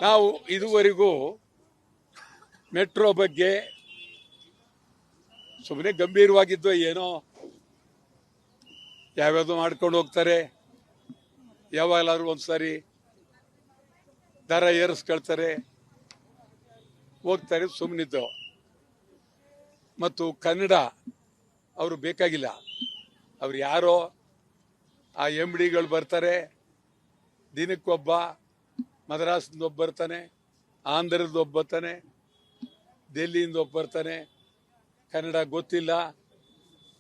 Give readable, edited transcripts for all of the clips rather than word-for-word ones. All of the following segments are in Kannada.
ನಾವು ಇದುವರೆಗೂ ಮೆಟ್ರೋ ಬಗ್ಗೆ ಸುಮ್ಮನೆ ಗಂಭೀರವಾಗಿದ್ದು ಏನೋ ಯಾವ್ಯಾವುದು ಮಾಡ್ಕೊಂಡು ಹೋಗ್ತಾರೆ, ಯಾವಾಗಲಾದ್ರೂ ಒಂದ್ಸಾರಿ ದರ ಏರಿಸ್ಕೊಳ್ತಾರೆ, ಹೋಗ್ತಾರೆ, ಸುಮ್ಮನಿದ್ದು. ಮತ್ತು ಕನ್ನಡ ಅವರು ಬೇಕಾಗಿಲ್ಲ. ಅವ್ರು ಯಾರೋ ಆ MDಗಳು ಬರ್ತಾರೆ, ದಿನಕ್ಕೊಬ್ಬ, ಮದ್ರಾಸ್ನಿಂದ ಒಬ್ಬ ಬರ್ತಾನೆ, ಆಂಧ್ರದ ಒಬ್ಬ ಬರ್ತಾನೆ, ಡೆಲ್ಲಿಯಿಂದ ಒಬ್ಬ ಬರ್ತಾನೆ. ಕನ್ನಡ ಗೊತ್ತಿಲ್ಲ,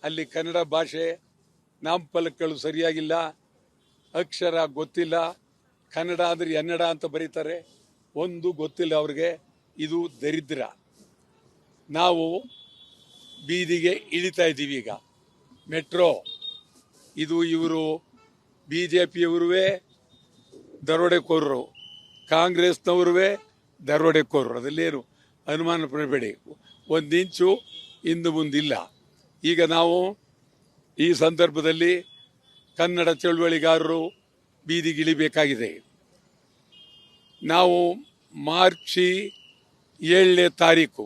ಅಲ್ಲಿ ಕನ್ನಡ ಭಾಷೆ ನಾಮಫಲಕಗಳು ಸರಿಯಾಗಿಲ್ಲ, ಅಕ್ಷರ ಗೊತ್ತಿಲ್ಲ, ಕನ್ನಡ ಅಂದರೆ ಎನ್ನಡ ಅಂತ ಬರೀತಾರೆ, ಒಂದು ಗೊತ್ತಿಲ್ಲ ಅವ್ರಿಗೆ. ಇದು ದರಿದ್ರ. ನಾವು ಬೀದಿಗೆ ಇಳಿತಾ ಇದ್ದೀವಿ ಈಗ. ಮೆಟ್ರೋ ಇದು ಇವರು BJPಯವರುವೇ ದರೋಡೆಕೋರರು, ಕಾಂಗ್ರೆಸ್ನವರುವೇ ದರೋಡೆಕೋರರು, ಅದಲ್ಲೇನು ಅನುಮಾನ ಪಡಬೇಡಿ. ಒಂದು ಇಂಚು ಇಂದು ಮುಂದಿಲ್ಲ. ಈಗ ನಾವು ಈ ಸಂದರ್ಭದಲ್ಲಿ ಕನ್ನಡ ಚಳುವಳಿಗಾರರು ಬೀದಿಗಿಳಿಬೇಕಾಗಿದೆ. ನಾವು ಮಾರ್ಚ್ 7ನೇ ತಾರೀಕು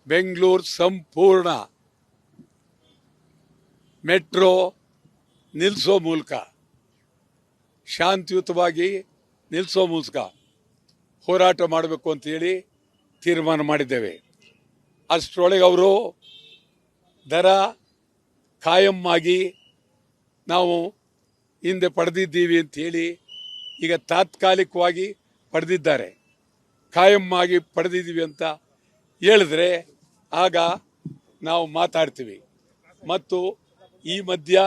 ಬೆಂಗಳೂರು ಸಂಪೂರ್ಣ ಮೆಟ್ರೋ ನಿಲ್ಲಿಸೋ ಮೂಲಕ, ಶಾಂತಿಯುತವಾಗಿ ನಿಲ್ಲಿಸೋ ಮೂಲಕ ಹೋರಾಟ ಮಾಡಬೇಕು ಅಂತೇಳಿ ತೀರ್ಮಾನ ಮಾಡಿದ್ದೇವೆ. ಅಷ್ಟರೊಳಗೆ ಅವರು ದರ ಕಾಯಂ ಆಗಿ ನಾವು ಹಿಂದೆ ಪಡೆದಿದ್ದೀವಿ ಅಂಥೇಳಿ ಈಗ ತಾತ್ಕಾಲಿಕವಾಗಿ ಪಡೆದಿದ್ದಾರೆ. ಕಾಯಂ ಆಗಿ ಪಡೆದಿದ್ದೀವಿ ಅಂತ ಹೇಳಿದ್ರೆ ಆಗ ನಾವು ಮಾತಾಡ್ತೀವಿ. ಮತ್ತು ಈ ಮಧ್ಯ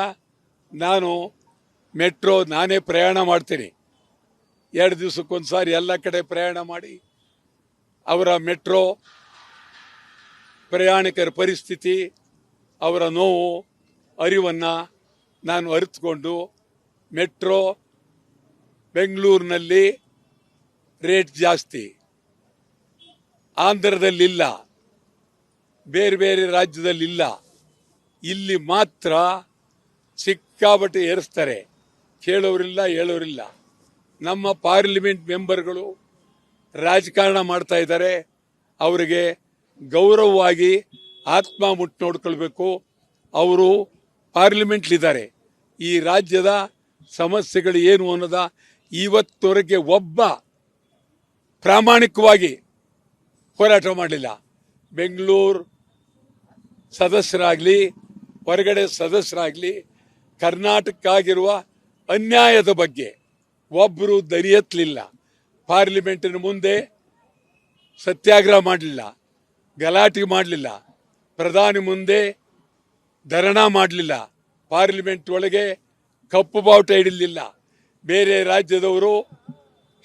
ನಾನು ಮೆಟ್ರೋ ನಾನೇ ಪ್ರಯಾಣ ಮಾಡ್ತೀನಿ. 2 ದಿವಸಕ್ಕೊಂದು ಸಾರಿ ಎಲ್ಲ ಕಡೆ ಪ್ರಯಾಣ ಮಾಡಿ ಅವರ ಮೆಟ್ರೋ ಪ್ರಯಾಣಿಕರ ಪರಿಸ್ಥಿತಿ, ಅವರ ನೋವು, ಅರಿವನ್ನು ನಾನು ಅರಿತುಕೊಂಡು ಮೆಟ್ರೋ ಬೆಂಗಳೂರಿನಲ್ಲಿ ರೇಟ್ ಜಾಸ್ತಿ, ಆಂಧ್ರದಲ್ಲಿಲ್ಲ, ಬೇರೆ ಬೇರೆ ರಾಜ್ಯದಲ್ಲಿಲ್ಲ, ಇಲ್ಲಿ ಮಾತ್ರ ಸಿಕ್ಕಾಪಟ್ಟೆ ಏರಿಸ್ತಾರೆ. ಕೇಳೋರಿಲ್ಲ, ಹೇಳೋರಿಲ್ಲ. ನಮ್ಮ ಪಾರ್ಲಿಮೆಂಟ್ ಮೆಂಬರ್ಗಳು ರಾಜಕಾರಣ ಮಾಡ್ತಾ ಇದ್ದಾರೆ. ಅವರಿಗೆ ಗೌರವವಾಗಿ ಆತ್ಮ ಮುಟ್ಟು ನೋಡ್ಕೊಳ್ಬೇಕು. ಅವರು ಪಾರ್ಲಿಮೆಂಟ್ಲಿದ್ದಾರೆ. ಈ ರಾಜ್ಯದ ಸಮಸ್ಯೆಗಳು ಏನು ಅನ್ನೋದ ಇವತ್ತವರೆಗೆ ಒಬ್ಬ ಪ್ರಾಮಾಣಿಕವಾಗಿ ಹೋರಾಟ ಮಾಡಲಿಲ್ಲ. ಬೆಂಗಳೂರು ಸದಸ್ಯರಾಗಲಿ, ಹೊರಗಡೆ ಸದಸ್ಯರಾಗಲಿ, ಕರ್ನಾಟಕಕ್ಕಾಗಿರುವ ಅನ್ಯಾಯದ ಬಗ್ಗೆ ಒಬ್ಬರು ದನಿ ಎತ್ತಲಿಲ್ಲ. ಪಾರ್ಲಿಮೆಂಟಿನ ಮುಂದೆ ಸತ್ಯಾಗ್ರಹ ಮಾಡಲಿಲ್ಲ, ಗಲಾಟೆ ಮಾಡಲಿಲ್ಲ, ಪ್ರಧಾನಿ ಮುಂದೆ ಧರಣ ಮಾಡಲಿಲ್ಲ, ಪಾರ್ಲಿಮೆಂಟ್ ಒಳಗೆ ಕಪ್ಪು ಬಾವುಟ ಹಿಡಿಲಿಲ್ಲ. ಬೇರೆ ರಾಜ್ಯದವರು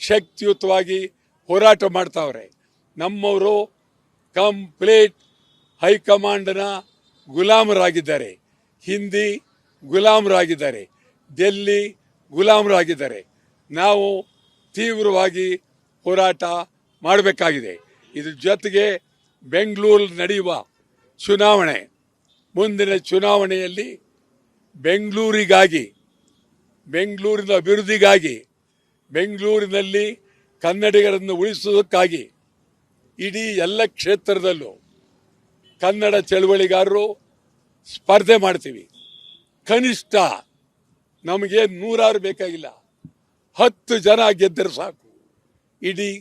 ಶಕ್ತಿಯುತವಾಗಿ ಹೋರಾಟ ಮಾಡ್ತಾವ್ರೆ. ನಮ್ಮವರು ಕಂಪ್ಲೀಟ್ ಹೈಕಮಾಂಡ್ನ ಗುಲಾಮರಾಗಿದ್ದಾರೆ. ಹಿಂದಿ ಗುಲಾಮರಾಗಿದ್ದಾರೆ, ಡೆಲ್ಲಿ ಗುಲಾಮರಾಗಿದ್ದಾರೆ. ನಾವು ತೀವ್ರವಾಗಿ ಹೋರಾಟ ಮಾಡಬೇಕಾಗಿದೆ. ಇದ್ರ ಜೊತೆಗೆ ಬೆಂಗಳೂರಲ್ಲಿ ನಡೆಯುವ ಚುನಾವಣೆ, ಮುಂದಿನ ಚುನಾವಣೆಯಲ್ಲಿ ಬೆಂಗಳೂರಿಗಾಗಿ, ಬೆಂಗಳೂರಿನ ಅಭಿವೃದ್ಧಿಗಾಗಿ, ಬೆಂಗಳೂರಿನಲ್ಲಿ ಕನ್ನಡಿಗರನ್ನು ಉಳಿಸುವುದಕ್ಕಾಗಿ ಇಡೀ ಎಲ್ಲ ಕ್ಷೇತ್ರದಲ್ಲೂ ಕನ್ನಡ ಚಳವಳಿಗಾರರು ಸ್ಪರ್ಧೆ ಮಾಡ್ತೀವಿ. ಕನಿಷ್ಠ ನಮಗೆ 100 ಬೇಕಾಗಿಲ್ಲ, 10 ಜನ ಗೆದ್ದರೆ ಸಾಕು. ಇಡೀ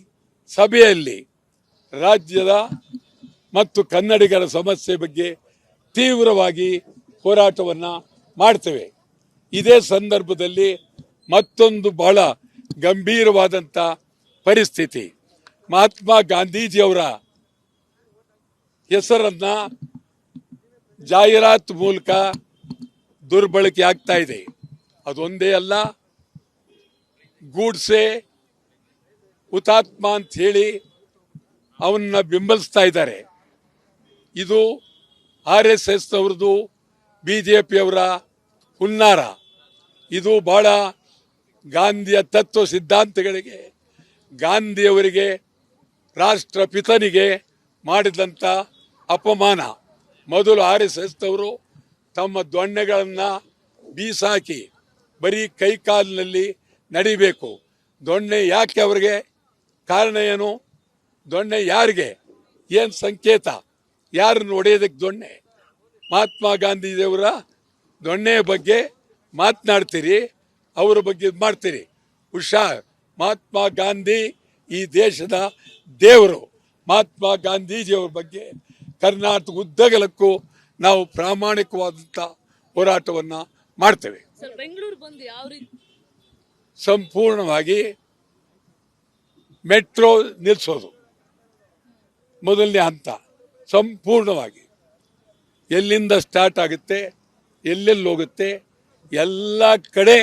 ಸಭೆಯಲ್ಲಿ ರಾಜ್ಯದ ಮತ್ತು ಕನ್ನಡಿಗರ ಸಮಸ್ಯೆ ಬಗ್ಗೆ ತೀವ್ರವಾಗಿ ಹೋರಾಟವನ್ನು ಮಾಡ್ತೇವೆ. ಇದೇ ಸಂದರ್ಭದಲ್ಲಿ ಮತ್ತೊಂದು ಬಹಳ ಗಂಭೀರವಾದಂಥ ಪರಿಸ್ಥಿತಿ, ಮಹಾತ್ಮ ಗಾಂಧೀಜಿಯವರ ಹೆಸರನ್ನ ಜಾಹೀರಾತು ಮೂಲಕ ದುರ್ಬಳಕೆ ಆಗ್ತಾ ಇದೆ. ಅದೊಂದೇ ಅಲ್ಲ, ಗೂಡ್ಸೆ ಹುತಾತ್ಮ ಅಂತ ಹೇಳಿ ಅವನ್ನ ಬೆಂಬಲಿಸ್ತಾ ಇದ್ದಾರೆ. ಇದು RSS ಅವರದು, BJPಯವರ ಹುನ್ನಾರ. ಇದು ಬಹಳ ಗಾಂಧಿಯ ತತ್ವ ಸಿದ್ಧಾಂತಗಳಿಗೆ, ಗಾಂಧಿಯವರಿಗೆ, ರಾಷ್ಟ್ರಪಿತನಿಗೆ ಮಾಡಿದಂಥ ಅಪಮಾನ. ಮೊದಲು RSS ಅವರು ತಮ್ಮ ದೊಣ್ಣೆಗಳನ್ನು ಬೀಸಾಕಿ ಬರೀ ಕೈಕಾಲಿನಲ್ಲಿ ನಡಿಬೇಕು, ದೊಣ್ಣೆ ಯಾಕೆ ಅವ್ರಿಗೆ, ಕಾರಣ ಏನು, ದೊಣ್ಣೆ ಯಾರಿಗೆ, ಏನು ಸಂಕೇತ, ಯಾರನ್ನು ಹೊಡೆಯೋದಕ್ಕೆ ದೊಣ್ಣೆ? ಮಹಾತ್ಮ ಗಾಂಧೀಜಿಯವರ ದೊಣ್ಣೆಯ ಬಗ್ಗೆ ಮಾತನಾಡ್ತೀರಿ, ಅವರ ಬಗ್ಗೆ ಇದು ಮಾಡ್ತೀರಿ. ಹುಷಾರ್, ಮಹಾತ್ಮ ಗಾಂಧಿ ಈ ದೇಶದ ದೇವರು. ಮಹಾತ್ಮ ಗಾಂಧೀಜಿಯವ್ರ ಬಗ್ಗೆ ಕರ್ನಾಟಕ ಉದ್ದಗಲಕ್ಕೂ ನಾವು ಪ್ರಾಮಾಣಿಕವಾದಂಥ ಹೋರಾಟವನ್ನು ಮಾಡ್ತೇವೆ. ಸಂಪೂರ್ಣವಾಗಿ ಮೆಟ್ರೋ ನಿಲ್ಲಿಸೋದು ಮೊದಲನೇ ಹಂತ. ಸಂಪೂರ್ಣವಾಗಿ ಎಲ್ಲಿಂದ ಸ್ಟಾರ್ಟ್ ಆಗುತ್ತೆ, ಎಲ್ಲೆಲ್ಲಿ ಹೋಗುತ್ತೆ, ಎಲ್ಲ ಕಡೆ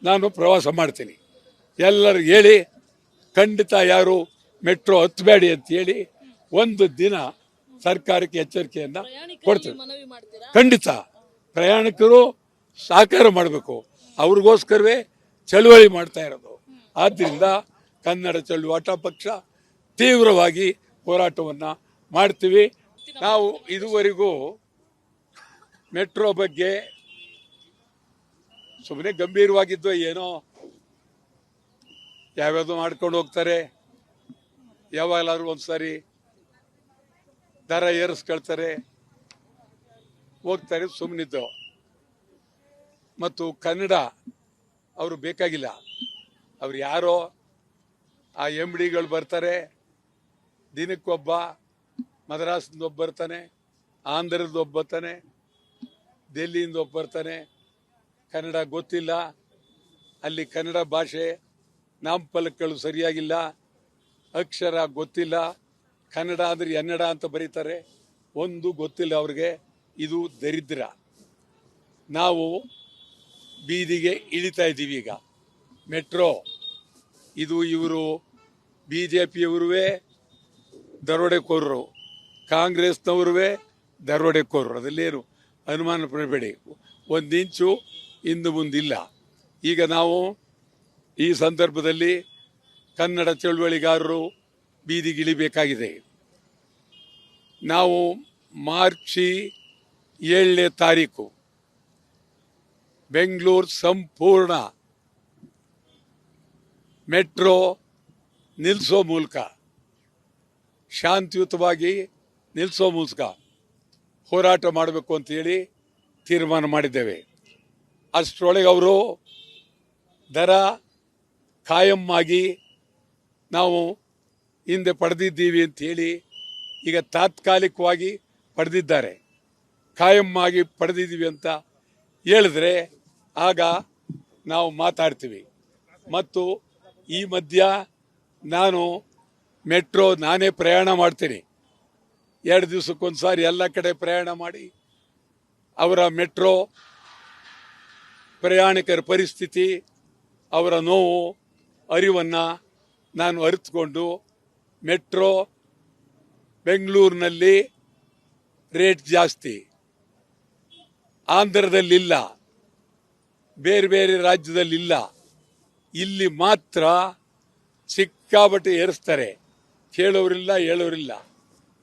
ನಾನು ಪ್ರವಾಸ ಮಾಡ್ತೀನಿ. ಎಲ್ಲರಿಗೂ ಹೇಳಿ, ಖಂಡಿತ ಯಾರು ಮೆಟ್ರೋ ಹತ್ತಬೇಡಿ ಅಂತ ಹೇಳಿ ಒಂದು ದಿನ ಸರ್ಕಾರಕ್ಕೆ ಎಚ್ಚರಿಕೆಯನ್ನು ಕೊಡ್ತೇವೆ. ಖಂಡಿತ ಪ್ರಯಾಣಿಕರು ಸಹಕಾರ ಮಾಡಬೇಕು, ಅವ್ರಿಗೋಸ್ಕರವೇ ಚಳುವಳಿ ಮಾಡ್ತಾ ಇರೋದು. ಆದ್ದರಿಂದ ಕನ್ನಡ ಚಳುವಾಟ ಪಕ್ಷ ತೀವ್ರವಾಗಿ ಹೋರಾಟವನ್ನು ಮಾಡ್ತೀವಿ. ನಾವು ಇದುವರೆಗೂ ಮೆಟ್ರೋ ಬಗ್ಗೆ ಸುಮ್ಮನೆ ಗಂಭೀರವಾಗಿದ್ದು ಏನೋ ಯಾವ್ಯಾವುದೋ ಮಾಡ್ಕೊಂಡು ಹೋಗ್ತಾರೆ, ಯಾವಾಗಲಾದ್ರೂ ಒಂದ್ಸಾರಿ ದರ ಏರಿಸ್ಕೊಳ್ತಾರೆ, ಹೋಗ್ತಾರೆ, ಸುಮ್ಮನಿದ್ದು. ಮತ್ತು ಕನ್ನಡ ಅವರು ಬೇಕಾಗಿಲ್ಲ. ಅವ್ರು ಯಾರೋ ಆ MDಗಳು ಬರ್ತಾರೆ, ದಿನಕ್ಕೊಬ್ಬ, ಮದ್ರಾಸಿಂದ ಒಬ್ಬ ಬರ್ತಾನೆ, ಆಂಧ್ರದ ಒಬ್ಬ ಬರ್ತಾನೆ, ಡೆಲ್ಲಿಯಿಂದ ಒಬ್ಬ ಬರ್ತಾನೆ. ಕನ್ನಡ ಗೊತ್ತಿಲ್ಲ, ಅಲ್ಲಿ ಕನ್ನಡ ಭಾಷೆ ನಾಮಫಲಕಗಳು ಸರಿಯಾಗಿಲ್ಲ, ಅಕ್ಷರ ಗೊತ್ತಿಲ್ಲ, ಕನ್ನಡ ಅಂದರೆ ಎನ್ನಡ ಅಂತ ಬರೀತಾರೆ, ಒಂದು ಗೊತ್ತಿಲ್ಲ ಅವ್ರಿಗೆ. ಇದು ದರಿದ್ರ. ನಾವು ಬೀದಿಗೆ ಇಳಿತಾ ಇದ್ದೀವಿ ಈಗ. ಮೆಟ್ರೋ ಇದು ಇವರು BJPಯವರುವೇ ದರೋಡೆಕೋರರು, ಕಾಂಗ್ರೆಸ್ನವರುವೇ ದರೋಡೆಕೋರರು, ಅದರಲ್ಲೇನು ಅನುಮಾನ ಪಡಬೇಡಿ. ಒಂದು ಇಂಚು ಹಿಂದೆ ಮುಂದಿಲ್ಲ. ಈಗ ನಾವು ಈ ಸಂದರ್ಭದಲ್ಲಿ ಕನ್ನಡ ಚಳುವಳಿಗಾರರು ಬೀದಿಗಿಳಿಬೇಕಾಗಿದೆ. ನಾವು ಮಾರ್ಚ್ 7ನೇ ತಾರೀಕು ಬೆಂಗಳೂರು ಸಂಪೂರ್ಣ ಮೆಟ್ರೋ ನಿಲ್ಲಿಸೋ ಮೂಲಕ, ಶಾಂತಿಯುತವಾಗಿ ನಿಲ್ಲಿಸೋ ಮೂಲಕ ಹೋರಾಟ ಮಾಡಬೇಕು ಅಂತೇಳಿ ತೀರ್ಮಾನ ಮಾಡಿದ್ದೇವೆ. ಅಷ್ಟರೊಳಗೆ ಅವರು ದರ ಕಾಯಂ ಆಗಿ ನಾವು ಹಿಂದೆ ಪಡೆದಿದ್ದೀವಿ ಅಂಥೇಳಿ ಈಗ ತಾತ್ಕಾಲಿಕವಾಗಿ ಪಡೆದಿದ್ದಾರೆ. ಕಾಯಂ ಆಗಿ ಪಡೆದಿದ್ದೀವಿ ಅಂತ ಹೇಳಿದ್ರೆ ಆಗ ನಾವು ಮಾತಾಡ್ತೀವಿ. ಮತ್ತು ಈ ಮಧ್ಯ ನಾನು ಮೆಟ್ರೋ ನಾನೇ ಪ್ರಯಾಣ ಮಾಡ್ತೀನಿ. 2 ದಿವಸಕ್ಕೊಂದ್ಸಾರಿ ಎಲ್ಲ ಕಡೆ ಪ್ರಯಾಣ ಮಾಡಿ ಅವರ ಮೆಟ್ರೋ ಪ್ರಯಾಣಿಕರ ಪರಿಸ್ಥಿತಿ, ಅವರ ನೋವು, ಅರಿವನ್ನು ನಾನು ಅರಿತುಕೊಂಡು ಮೆಟ್ರೋ ಬೆಂಗಳೂರಿನಲ್ಲಿ ರೇಟ್ ಜಾಸ್ತಿ, ಆಂಧ್ರದಲ್ಲಿಲ್ಲ, ಬೇರೆ ಬೇರೆ ರಾಜ್ಯದಲ್ಲಿಲ್ಲ, ಇಲ್ಲಿ ಮಾತ್ರ ಸಿಕ್ಕಾಪಟ್ಟೆ ಏರಿಸ್ತಾರೆ. ಕೇಳೋರಿಲ್ಲ, ಹೇಳೋರಿಲ್ಲ.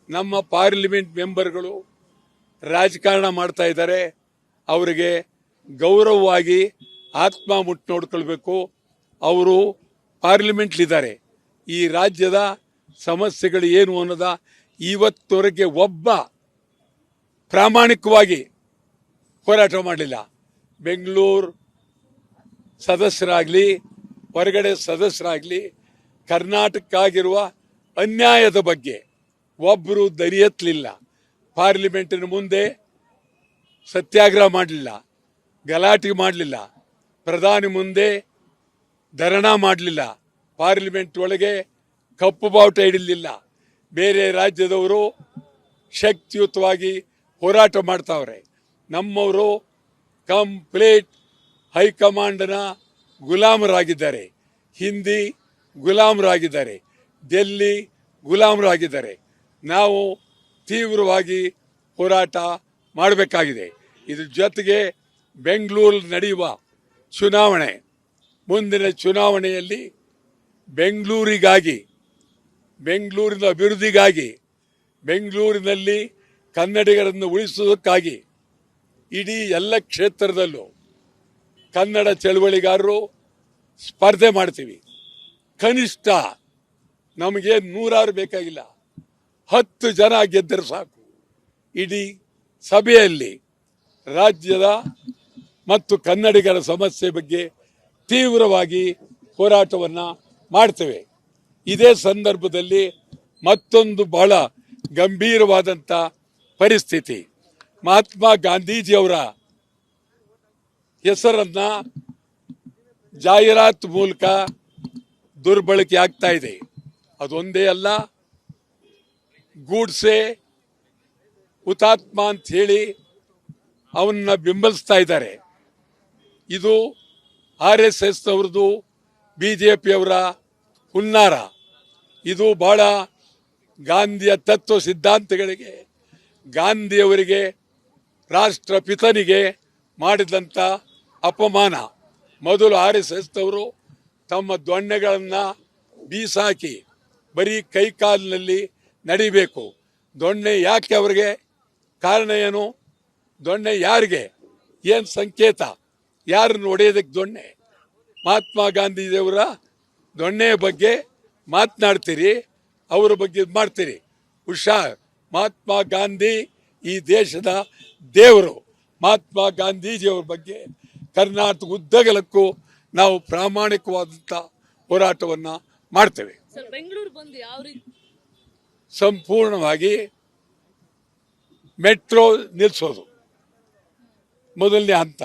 ನಮ್ಮ ಪಾರ್ಲಿಮೆಂಟ್ ಮೆಂಬರ್ಗಳು ರಾಜಕಾರಣ ಮಾಡ್ತಾ ಇದ್ದಾರೆ. ಅವರಿಗೆ ಗೌರವವಾಗಿ ಆತ್ಮ ಮುಟ್ಟು ನೋಡ್ಕೊಳ್ಬೇಕು. ಅವರು ಪಾರ್ಲಿಮೆಂಟ್ಲಿದ್ದಾರೆ. ಈ ರಾಜ್ಯದ ಸಮಸ್ಯೆಗಳು ಏನು ಅನ್ನೋದ ಇವತ್ತವರೆಗೆ ಒಬ್ಬ ಪ್ರಾಮಾಣಿಕವಾಗಿ ಹೋರಾಟ ಮಾಡಲಿಲ್ಲ. ಬೆಂಗಳೂರು ಸದಸ್ಯರಾಗಲಿ, ಹೊರಗಡೆ ಸದಸ್ಯರಾಗಲಿ, ಕರ್ನಾಟಕಕ್ಕಾಗಿರುವ ಅನ್ಯಾಯದ ಬಗ್ಗೆ ಒಬ್ಬರು ದನಿ ಎತ್ತಲಿಲ್ಲ. ಪಾರ್ಲಿಮೆಂಟಿನ ಮುಂದೆ ಸತ್ಯಾಗ್ರಹ ಮಾಡಲಿಲ್ಲ, ಗಲಾಟೆ ಮಾಡಲಿಲ್ಲ, ಪ್ರಧಾನಿ ಮುಂದೆ ಧರಣಾ ಮಾಡಲಿಲ್ಲ, ಪಾರ್ಲಿಮೆಂಟ್ ಒಳಗೆ ಕಪ್ಪು ಬಾವುಟ ಹಿಡಿಲಿಲ್ಲ. ಬೇರೆ ರಾಜ್ಯದವರು ಶಕ್ತಿಯುತವಾಗಿ ಹೋರಾಟ ಮಾಡ್ತಾವ್ರೆ. ನಮ್ಮವರು ಕಂಪ್ಲೀಟ್ ಹೈಕಮಾಂಡ್ನ ಗುಲಾಮರಾಗಿದ್ದಾರೆ, ಹಿಂದಿ ಗುಲಾಮರಾಗಿದ್ದಾರೆ, ಡೆಲ್ಲಿ ಗುಲಾಮರಾಗಿದ್ದಾರೆ. ನಾವು ತೀವ್ರವಾಗಿ ಹೋರಾಟ ಮಾಡಬೇಕಾಗಿದೆ. ಇದ್ರ ಜೊತೆಗೆ ಬೆಂಗಳೂರು ನಡೆಯುವ ಚುನಾವಣೆ, ಮುಂದಿನ ಚುನಾವಣೆಯಲ್ಲಿ ಬೆಂಗಳೂರಿಗಾಗಿ, ಬೆಂಗಳೂರಿನ ಅಭಿವೃದ್ಧಿಗಾಗಿ, ಬೆಂಗಳೂರಿನಲ್ಲಿ ಕನ್ನಡಿಗರನ್ನು ಉಳಿಸುವುದಕ್ಕಾಗಿ ಇಡೀ ಎಲ್ಲ ಕ್ಷೇತ್ರದಲ್ಲೂ ಕನ್ನಡ ಚಳವಳಿಗಾರರು ಸ್ಪರ್ಧೆ ಮಾಡ್ತೀವಿ. ಕನಿಷ್ಠ ನಮಗೆ 100 ಬೇಕಾಗಿಲ್ಲ, 10 ಜನ ಗೆದ್ದರೆ ಸಾಕು. ಇಡೀ ಸಭೆಯಲ್ಲಿ ರಾಜ್ಯದ ಮತ್ತು ಕನ್ನಡಿಗರ ಸಮಸ್ಯೆ ಬಗ್ಗೆ ತೀವ್ರವಾಗಿ ಹೋರಾಟವನ್ನು ಮಾಡ್ತೇವೆ. ಇದೇ ಸಂದರ್ಭದಲ್ಲಿ ಮತ್ತೊಂದು ಬಹಳ ಗಂಭೀರವಾದಂಥ ಪರಿಸ್ಥಿತಿ, ಮಹಾತ್ಮ ಗಾಂಧೀಜಿಯವರ ಹೆಸರನ್ನ ಜಾಹೀರಾತು ಮೂಲಕ ದುರ್ಬಳಕೆ ಆಗ್ತಾ ಇದೆ. ಅದೊಂದೇ ಅಲ್ಲ, ಗೂಡ್ಸೆ ಹುತಾತ್ಮ ಅಂತ ಹೇಳಿ ಅವನ್ನ ಬೆಂಬಲಿಸ್ತಾ ಇದ್ದಾರೆ. ಇದು RSS ಅವರದು, BJPಯವರ ಹುನ್ನಾರ. ಇದು ಬಹಳ ಗಾಂಧಿಯ ತತ್ವ ಸಿದ್ಧಾಂತಗಳಿಗೆ, ಗಾಂಧಿಯವರಿಗೆ, ರಾಷ್ಟ್ರಪಿತನಿಗೆ ಮಾಡಿದಂಥ ಅಪಮಾನ. ಮೊದಲು RSS ಅವರು ತಮ್ಮ ದೊಣ್ಣೆಗಳನ್ನು ಬೀಸಾಕಿ ಬರೀ ಕೈಕಾಲಿನಲ್ಲಿ ನಡಿಬೇಕು. ದೊಣ್ಣೆ ಯಾಕೆ ಅವರಿಗೆ? ಕಾರಣ ಏನು? ದೊಣ್ಣೆ ಯಾರಿಗೆ? ಏನು ಸಂಕೇತ? ಯಾರನ್ನು ಹೊಡೆಯೋದಕ್ಕೆ ದೊಣ್ಣೆ? ಮಹಾತ್ಮ ಗಾಂಧೀಜಿಯವರ ದೊಣ್ಣೆಯ ಬಗ್ಗೆ ಮಾತನಾಡ್ತೀರಿ, ಅವರ ಬಗ್ಗೆ ಇದು ಮಾಡ್ತೀರಿ. ಹುಷಾರ್, ಮಹಾತ್ಮ ಗಾಂಧಿ ಈ ದೇಶದ ದೇವರು. ಮಹಾತ್ಮ ಗಾಂಧೀಜಿಯವರ ಬಗ್ಗೆ ಕರ್ನಾಟಕ ಉದ್ದಗಲಕ್ಕೂ ನಾವು ಪ್ರಾಮಾಣಿಕವಾದಂಥ ಹೋರಾಟವನ್ನು ಮಾಡ್ತೇವೆ. ಸಂಪೂರ್ಣವಾಗಿ ಮೆಟ್ರೋ ನಿಲ್ಲಿಸೋದು ಮೊದಲನೇ ಹಂತ.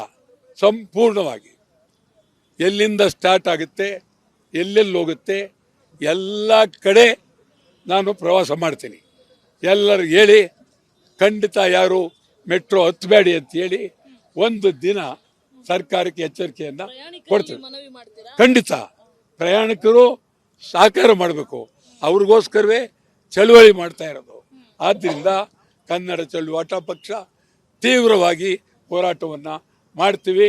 ಸಂಪೂರ್ಣವಾಗಿ ಎಲ್ಲಿಂದ ಸ್ಟಾರ್ಟ್ ಆಗುತ್ತೆ, ಎಲ್ಲೆಲ್ಲಿ ಹೋಗುತ್ತೆ, ಎಲ್ಲ ಕಡೆ ನಾನು ಪ್ರವಾಸ ಮಾಡ್ತೀನಿ. ಎಲ್ಲರೂ ಹೇಳಿ, ಖಂಡಿತ ಯಾರು ಮೆಟ್ರೋ ಹತ್ತಬೇಡಿ ಅಂತ ಹೇಳಿ ಒಂದು ದಿನ ಸರ್ಕಾರಕ್ಕೆ ಎಚ್ಚರಿಕೆಯನ್ನು ಕೊಡ್ತೇವೆ. ಖಂಡಿತ ಪ್ರಯಾಣಿಕರು ಸಹಕಾರ ಮಾಡಬೇಕು, ಅವ್ರಿಗೋಸ್ಕರವೇ ಚಳುವಳಿ ಮಾಡ್ತಾ ಇರೋದು. ಆದ್ದರಿಂದ ಕನ್ನಡ ಚಳುವಾಟ ಪಕ್ಷ ತೀವ್ರವಾಗಿ ಹೋರಾಟವನ್ನು ಮಾಡ್ತೀವಿ.